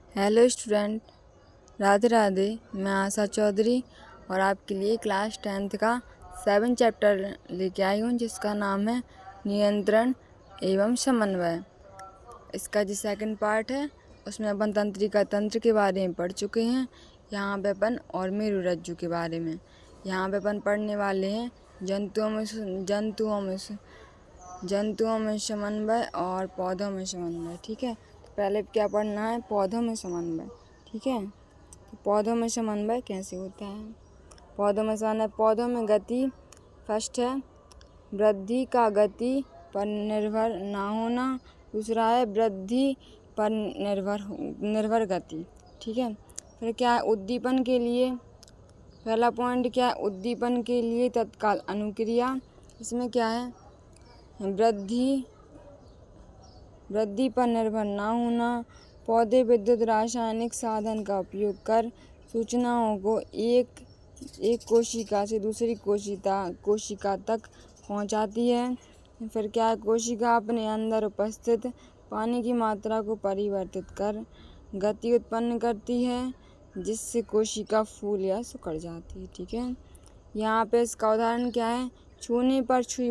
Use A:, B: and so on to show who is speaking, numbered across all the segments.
A: Hello student, Radhe Radhe. मैं आशा चौधरी और आपके लिए क्लास 10th का 7 चैप्टर लेके आई हूँ, जिसका नाम है नियंत्रण एवं समन्वय। इसका जो सेकंड पार्ट है उसमें अपन तंत्रिका तंत्र के बारे में पढ़ चुके हैं। यहाँ पे अपन और मेरुरज्जु के बारे में यहाँ पे अपन पढ़ने वाले हैं जंतुओं में समन्वय और पौधों में समन्वय। ठीक है, तो पहले क्या पढ़ना है? पौधों में समन्वय। ठीक है, तो पौधों में समन्वय कैसे होता है? पौधों में समन्वय, पौधों में गति फर्स्ट है वृद्धि का गति पर निर्भर ना होना। दूसरा है वृद्धि पर निर्भर गति। ठीक है, फिर क्या है? उद्दीपन के लिए पहला पॉइंट क्या है? उद्दीपन के लिए तत्काल अनुक्रिया। इसमें क्या है? वृद्धि पर निर्भर ना होना। पौधे विद्युत रासायनिक साधन का उपयोग कर सूचनाओं को एक कोशिका से दूसरी कोशिका तक पहुंचाती है। फिर क्या है? कोशिका अपने अंदर उपस्थित पानी की मात्रा को परिवर्तित कर गति उत्पन्न करती है, जिससे कोशिका फूल या सिकुड़ जाती है। ठीक है, यहाँ पे इसका उदाहरण क्या है? छूने पर छुई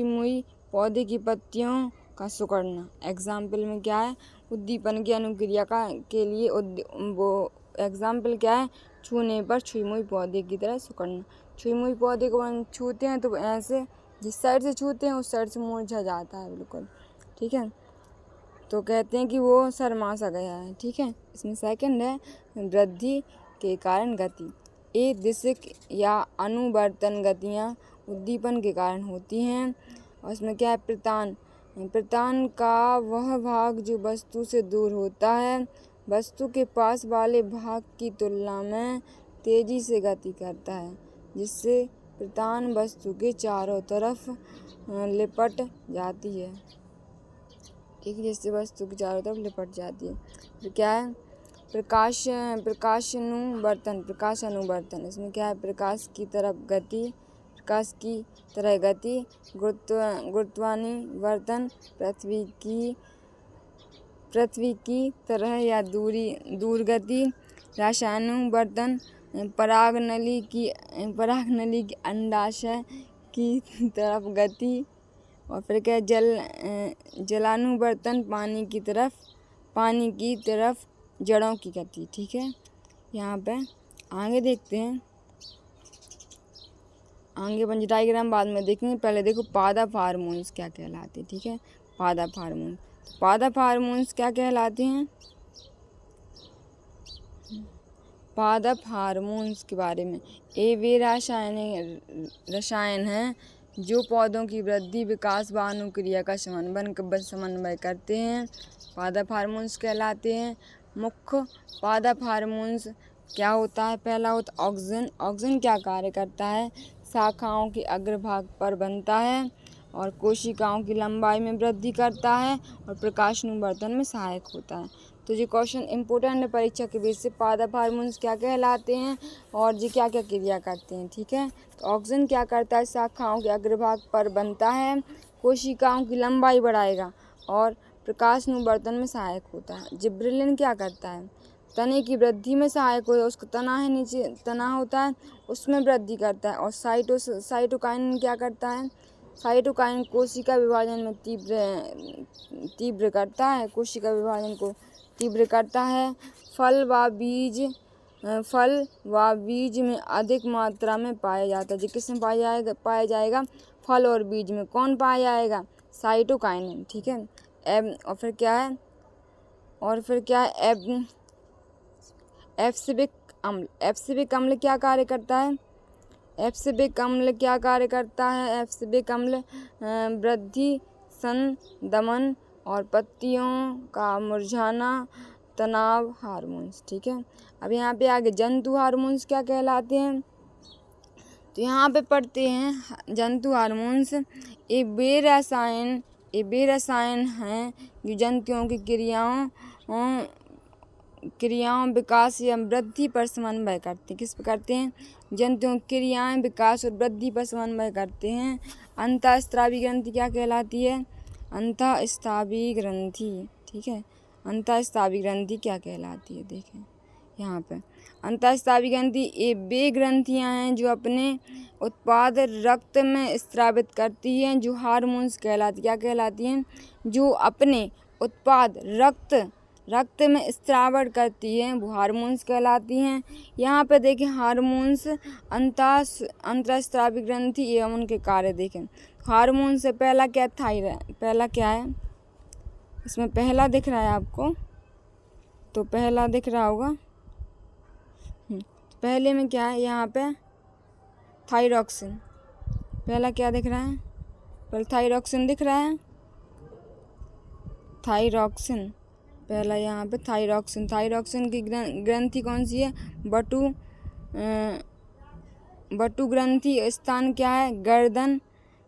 A: मुई पौधे की पत्तियों का सिकुड़ना। एग्जाम्पल में क्या है? उद्दीपन की अनुक्रिया के लिए वो एग्जाम्पल क्या है? छूने पर छुई मुई पौधे की तरह सिकुड़ना। छुई मुई पौधे को हम छूते हैं तो ऐसे जिस साइड से छूते हैं उस साइड से मुरझा जाता है बिल्कुल। ठीक है, तो कहते हैं कि वो शर्मा सा गया है। ठीक है, इसमें सेकंड है वृद्धि के कारण गति। एक दिशिक या अनुवर्तन गतियाँ उद्दीपन के कारण होती हैं। और इसमें क्या है? प्रतान का वह भाग जो वस्तु से दूर होता है, वस्तु के पास वाले भाग की तुलना में तेजी से गति करता है, जिससे प्रतान वस्तु के चारों तरफ लिपट जाती है। ठीक है, जिससे वस्तु की चारों तरफ लिपट जाती है। फिर क्या है? प्रकाश अनुवर्तन। इसमें क्या है? प्रकाश की तरह गति। गुरुत्वानुवर्तन पृथ्वी की तरह या दूर गति। रसायनुवर्तन परागनली की अंडाशय की तरफ गति। और फिर क्या? जलानुवर्तन पानी की तरफ जड़ों की गति। ठीक है, यहाँ पे आगे देखते हैं। आगे अपन डायग्राम बाद में देखेंगे। पहले देखो पादप हार्मोन्स क्या कहलाते हैं। ठीक है, पादप हार्मोन्स क्या कहलाते हैं? पादप हार्मोन्स के बारे में वे रसायन हैं जो पौधों की वृद्धि, विकास व अनुक्रिया का समन्वय करते हैं। पादप हार्मोन्स कहलाते हैं। मुख्य पादप हार्मोन्स क्या होता है? पहला होता ऑक्सीजन। ऑक्सीजन क्या कार्य करता है? शाखाओं के अग्रभाग पर बनता है और कोशिकाओं की लंबाई में वृद्धि करता है और प्रकाशानुवर्तन में सहायक होता है। तो ये क्वेश्चन इम्पोर्टेंट है परीक्षा के बेस से। पादप हार्मोन्स क्या कहलाते हैं और ये क्या क्या क्रिया करते हैं। ठीक है, तो ऑक्सीजन क्या करता है? शाखाओं के अग्रभाग पर बनता है, कोशिकाओं की लंबाई बढ़ाएगा और प्रकाशानुवर्तन में सहायक होता है। जिब्रेलिन क्या करता है? तने की वृद्धि में सहायक होता है। उसका तना है, नीचे तना होता है, उसमें वृद्धि करता है। और साइटोकाइन क्या करता है? साइटोकाइन कोशिका विभाजन में तीव्र करता है, कोशिका विभाजन को तीव्र करता है। फल व बीज में अधिक मात्रा में पाया जाता है। जो किसमें पाया जाएगा? फल और बीज में। कौन पाया जाएगा? साइटोकाइन। ठीक है, और फिर क्या है? एब्सिसिक अम्ल क्या कार्य करता है? एब्सिसिक अम्ल वृद्धि, संदमन और पत्तियों का मुरझाना, तनाव हार्मोन्स। ठीक है, अब यहाँ पे आगे जंतु हार्मोन्स क्या कहलाते हैं? तो यहाँ पे पढ़ते हैं जंतु हार्मोन्स। ये वे रसायन हैं जो जंतुओं की क्रियाओं विकास या वृद्धि पर समन्वय करते हैं। किस पर करते हैं? जंतुओं की क्रियाएं, विकास और वृद्धि पर समन्वय करते हैं। अंतःस्रावी ग्रंथि क्या कहलाती है? अंतःस्रावी ग्रंथि, ठीक है। अंतःस्रावी ग्रंथि क्या कहलाती है, देखें यहाँ पे अंतःस्रावी ग्रंथि ये वे ग्रंथियाँ हैं जो अपने उत्पाद रक्त में स्रावित करती हैं, जो हार्मोन्स कहलाती, क्या कहलाती हैं, जो अपने उत्पाद रक्त में स्रावण करती हैं, वो हार्मोन्स कहलाती हैं। यहाँ पे देखें हार्मोन्स अंतःस्रावी ग्रंथि एवं उनके कार्य देखें। हार्मोन से पहला क्या पहला क्या है, इसमें पहला दिख रहा है आपको, तो पहला दिख रहा होगा, पहले में क्या है यहाँ पे थायरॉक्सिन, पहला क्या दिख रहा है, पहले थायरॉक्सिन दिख रहा है, थायरॉक्सिन पहला यहाँ पे थायरॉक्सिन की ग्रंथि कौन सी है, बटु ग्रंथि, स्थान क्या है, गर्दन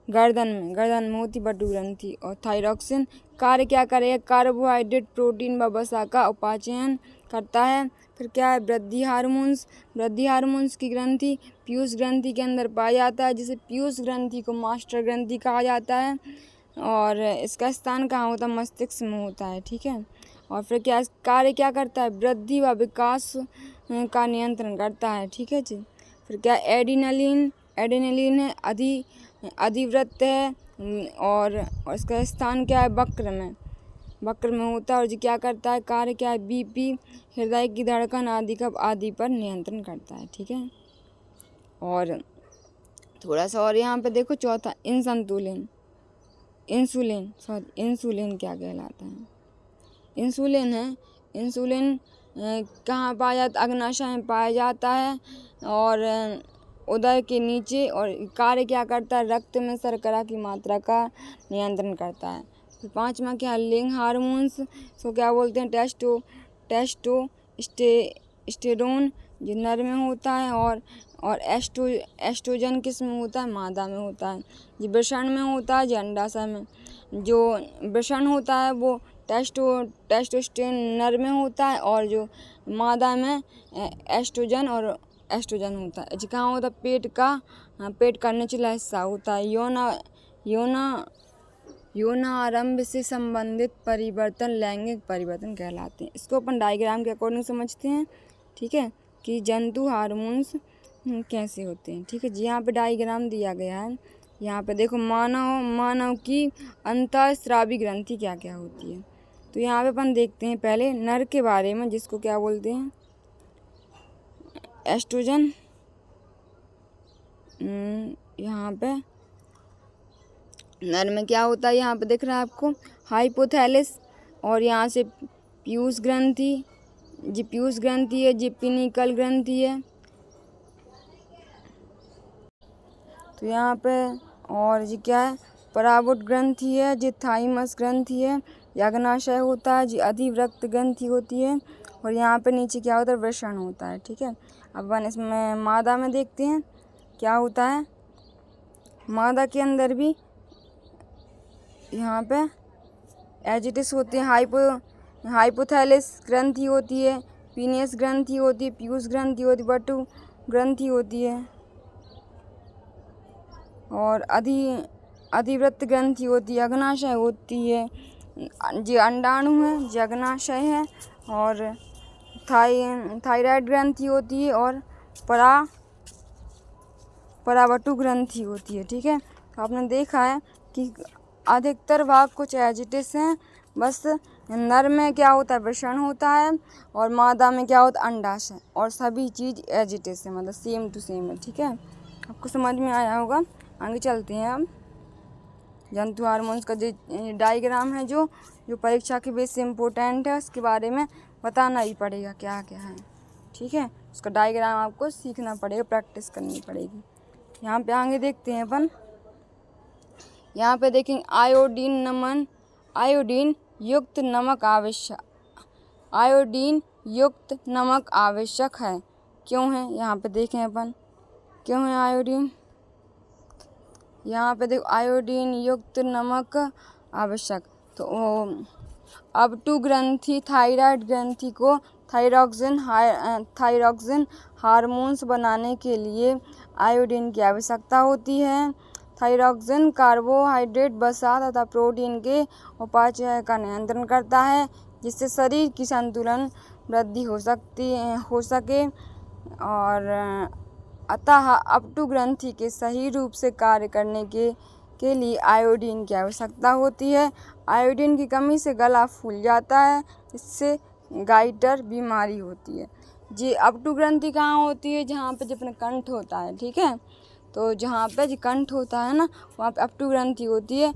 A: में होती बटु ग्रंथि। और थायरॉक्सिन कार्य क्या करेगा, कार्बोहाइड्रेट प्रोटीन व वसा का उपाचयन करता है। फिर क्या है, वृद्धि हार्मोन्स की ग्रंथि पीयूष ग्रंथि के अंदर पाया जाता है, जिसे पीयूष ग्रंथि को मास्टर ग्रंथि कहा जाता है। और इसका स्थान कहाँ होता है, मस्तिष्क में होता है, ठीक है। और फिर क्या कार्य क्या करता है, वृद्धि व विकास का नियंत्रण करता है, ठीक है जी। फिर क्या एडिनलिन है, अधिवृत्त है, और इसका स्थान क्या है, वक्र में होता है। और जी क्या करता है, कार्य क्या है, बीपी, हृदय की धड़कन आदि पर नियंत्रण करता है, ठीक है। और थोड़ा सा और यहाँ पे देखो, चौथा इंसुलिन क्या कहलाता है, इंसुलिन कहाँ पाया जाता, अग्नाशय में पाया जाता है और उदर के नीचे। और कार्य क्या करता है, रक्त में शर्करा की मात्रा का नियंत्रण करता है। फिर पांचवा क्या, लिंग हार्मोन्स, सो क्या बोलते हैं, टेस्टोस्टेरोन जो नर में होता है, और एस्ट्रोजन किस में होता है, मादा में होता है। जो वृषण में होता है, जो अंडाशय में, जो वृषण होता है वो टेस्टोस्टेरोन नर में होता है, और जो मादा में एस्ट्रोजन होता है। जी कहाँ होता है, पेट का निचला हिस्सा होता है। यौन आरंभ से संबंधित परिवर्तन लैंगिक परिवर्तन कहलाते हैं। इसको अपन डायग्राम के अकॉर्डिंग समझते हैं, ठीक है, कि जंतु हार्मोन्स कैसे होते हैं, ठीक है जी। यहाँ पे डायग्राम दिया गया है, यहाँ पे देखो मानव की अंतःस्रावी ग्रंथि क्या क्या होती है। तो यहाँ पे अपन देखते हैं पहले नर के बारे में, जिसको क्या बोलते हैं, एस्ट्रोजन। यहाँ पे नर में क्या होता है, यहाँ पे दिख रहा है आपको हाइपोथैलेस, और यहाँ से पीयूष ग्रंथि है, जी पिनिकल ग्रंथि है। तो यहाँ पे और जी क्या है, पराबुट ग्रंथि है, जी थाइमस ग्रंथि है, अग्नाशय होता है, जी अधिवृक्त ग्रंथि होती है। और यहाँ पे नीचे क्या होता है, वृषण होता है, ठीक है। अब अपन इसमें मादा में देखते हैं क्या होता है। मादा के अंदर भी यहाँ पे एजिटिस होते हैं, हाइपोथैलेस ग्रंथि होती है, पीनियस ग्रंथि होती है, पीयूष ग्रंथि होती है, बटु ग्रंथि होती है, और अधिवृत्त ग्रंथि होती है, अग्नाशय होती है, जो अंडाणु है, जो अग्नाशय है, और थायराइड ग्रंथि होती है, और पराबटु ग्रंथि होती है, ठीक है। तो आपने देखा है कि अधिकतर भाग कुछ एजिटिस हैं, बस नर में क्या होता है, वृषण होता है, और मादा में क्या होता है, अंडाशय, और सभी चीज़ एजिटिस है, मतलब सेम टू सेम है, ठीक है। आपको समझ में आया होगा। आगे चलते हैं अब। जंतु हार्मोन्स का जो डायग्राम है, जो परीक्षा के बेस से इम्पोर्टेंट है, उसके बारे में बताना ही पड़ेगा क्या क्या है, ठीक है। उसका डायग्राम आपको सीखना पड़ेगा, प्रैक्टिस करनी पड़ेगी। यहाँ पे आगे देखते हैं अपन। यहाँ पे देखेंगे आयोडीन युक्त नमक आवश्यक है। क्यों है, यहाँ पे देखें अपन, क्यों है आयोडीन। यहाँ पे देखो आयोडीन युक्त नमक आवश्यक। तो अब टू ग्रंथि थायराइड ग्रंथि को थायरॉक्सिन हार्मोन्स बनाने के लिए आयोडीन की आवश्यकता होती है। थायरॉक्सिन कार्बोहाइड्रेट वसा तथा प्रोटीन के उपापचय का नियंत्रण करता है, जिससे शरीर की संतुलन वृद्धि हो सके। और अतः अपटू ग्रंथि के सही रूप से कार्य करने के लिए आयोडीन की आवश्यकता होती है। आयोडीन की कमी से गला फूल जाता है, इससे गाइटर बीमारी होती है। जी अपटू ग्रंथि कहाँ होती है? जहाँ पे अपना कंठ होता है, ठीक है। तो जहाँ पे जो कंठ होता है ना, वहाँ पे अपटू ग्रंथि होती है।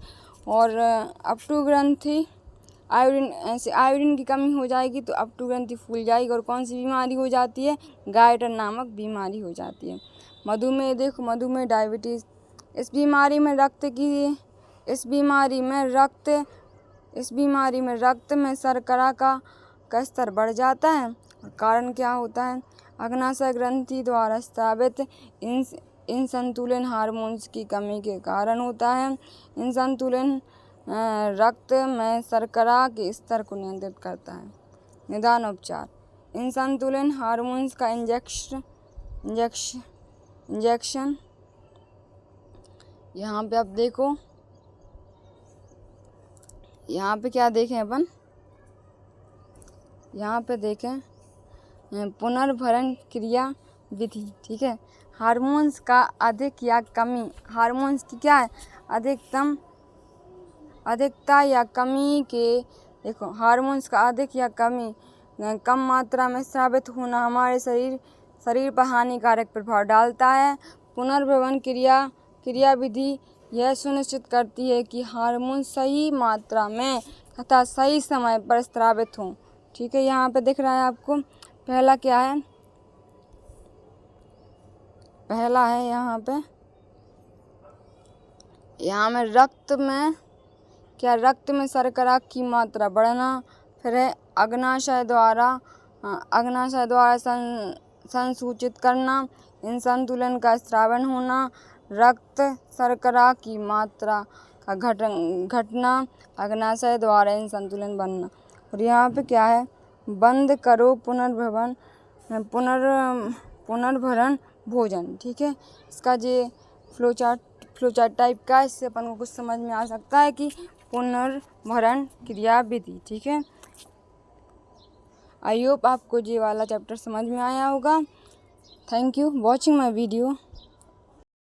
A: और अपटू ग्रंथि आयोडीन की कमी हो जाएगी तो अपटू ग्रंथि फूल जाएगी और कौन सी बीमारी हो जाती है? गाइटर नामक बीमारी हो जाती है। मधुमेह, देखो मधुमेह डायबिटीज़, इस बीमारी में रक्त में शर्करा का स्तर बढ़ जाता है। और कारण क्या होता है? अग्नाशय ग्रंथि द्वारा स्रावित इन संतुलन हार्मोन्स की कमी के कारण होता है। इन संतुलन रक्त में शर्करा के स्तर को नियंत्रित करता है। निदान उपचार, इन संतुलन हार्मोन्स का इंजेक्शन यहाँ पे आप देखो, यहाँ पे क्या देखें अपन, यहाँ पे देखें पुनर्भरण क्रिया विधि, ठीक है। हार्मोन्स का अधिक या कमी, हार्मोन्स की क्या है? अधिकता या कमी के, देखो हार्मोन्स का अधिक या कम मात्रा में स्रावित होना हमारे शरीर पर हानिकारक प्रभाव डालता है। पुनर्भरण क्रिया विधि यह सुनिश्चित करती है कि हार्मोन सही मात्रा में तथा सही समय पर स्रावित हों, ठीक है। यहाँ पे दिख रहा है आपको, पहला क्या है? पहला है यहाँ पे, यहाँ में रक्त में शर्करा की मात्रा बढ़ना, फिर है अग्नाशय द्वारा संसूचित करना, इन संतुलन का स्रावन होना, रक्त शर्करा की मात्रा का घटना, अग्नाशय द्वारा इन संतुलन बनना। और यहाँ पे क्या है? बंद करो पुनर्भरण भोजन, ठीक है। इसका जो फ्लोचार्ट टाइप का, इससे अपन को कुछ समझ में आ सकता है कि पुनर्भरण क्रिया विधि, ठीक है। आई होप आपको ये वाला चैप्टर समझ में आया होगा। Thank you watching my video.